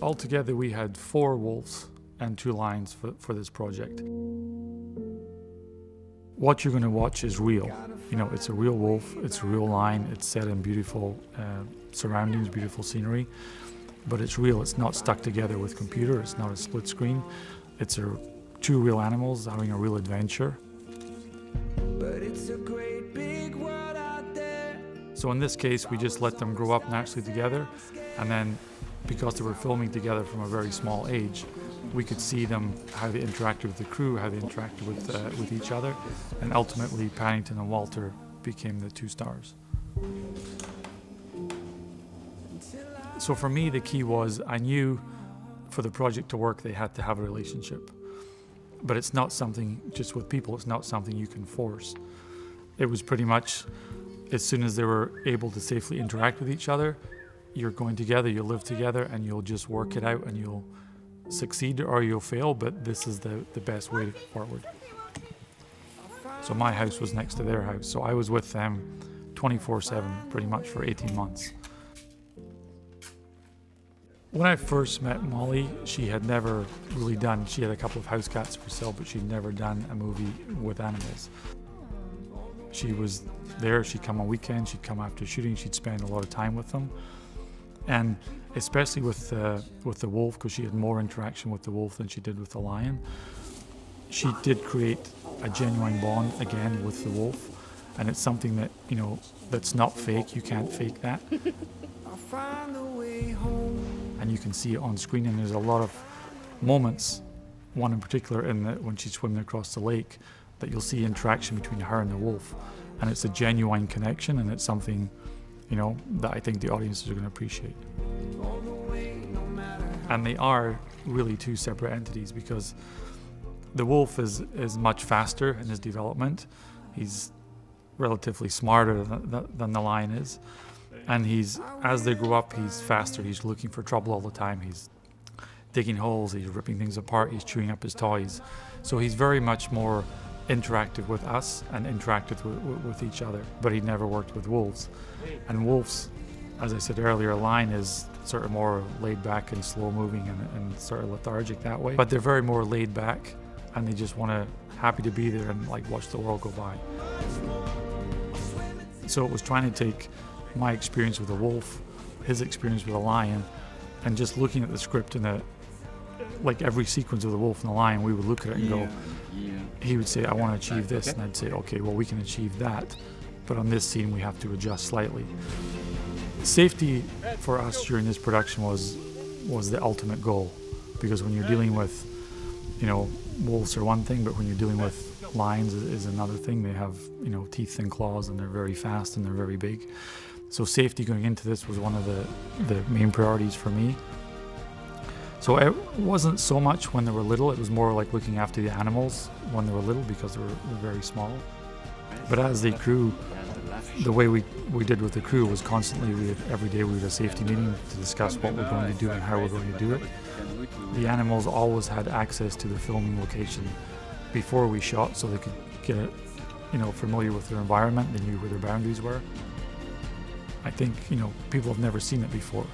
Altogether, we had 4 wolves and 2 lions for this project. What you're going to watch is real. You know, it's a real wolf, it's a real lion, it's set in beautiful surroundings, beautiful scenery, but it's real. It's not stuck together with computer, it's not a split screen. It's 2 real animals having a real adventure. But it's a great big world out there. So in this case, we just let them grow up naturally together, and then because they were filming together from a very small age, we could see them, how they interacted with the crew, how they interacted with each other, and ultimately Paddington and Walter became the 2 stars. So for me, the key was I knew for the project to work, they had to have a relationship. But it's not something, just with people, it's not something you can force. It was pretty much, as soon as they were able to safely interact with each other, you're going together, you'll live together, and you'll just work it out, and you'll succeed or you'll fail, but this is the best way to go forward. So my house was next to their house, so I was with them 24/7 pretty much for 18 months. When I first met Molly, she had never really done, she had a couple of house cats for sale, but she'd never done a movie with animals. She was there, she'd come on weekends, she'd come after shooting, she'd spend a lot of time with them. And especially with the wolf, because she had more interaction with the wolf than she did with the lion, she did create a genuine bond again with the wolf. And it's something that, you know, that's not fake, you can't fake that. And you can see it on screen, and there's a lot of moments, one in particular when she's swimming across the lake, that you'll see interaction between her and the wolf. And it's a genuine connection, and it's something, you know, that I think the audiences are going to appreciate. And they are really 2 separate entities, because the wolf is much faster in his development. He's relatively smarter than the lion is. And as they grow up, he's faster. He's looking for trouble all the time. He's digging holes, he's ripping things apart, he's chewing up his toys. So he's very much more interactive with us and interacted with each other, but he never worked with wolves. And wolves, as I said earlier, a lion is sort of more laid back and slow moving and sort of lethargic that way, but they're very more laid back, and they just happy to be there and like watch the world go by. So it was trying to take my experience with a wolf, his experience with a lion, and just looking at the script and like every sequence of the wolf and the lion, we would look at it and go, he would say, I want to achieve this, and I'd say, okay, well, we can achieve that, but on this scene we have to adjust slightly. Safety for us during this production was the ultimate goal, because when you're dealing with, you know, wolves are one thing, but when you're dealing with lions is another thing. They have, you know, teeth and claws, and they're very fast and they're very big. So safety going into this was one of the main priorities for me. So it wasn't so much when they were little, it was more like looking after the animals when they were little, because they were very small. But as they grew, the way we did with the crew was constantly, every day we had a safety meeting to discuss what we're going to do and how we're going to do it. The animals always had access to the filming location before we shot, so they could get, you know, familiar with their environment. They knew where their boundaries were. I think, you know, people have never seen it before.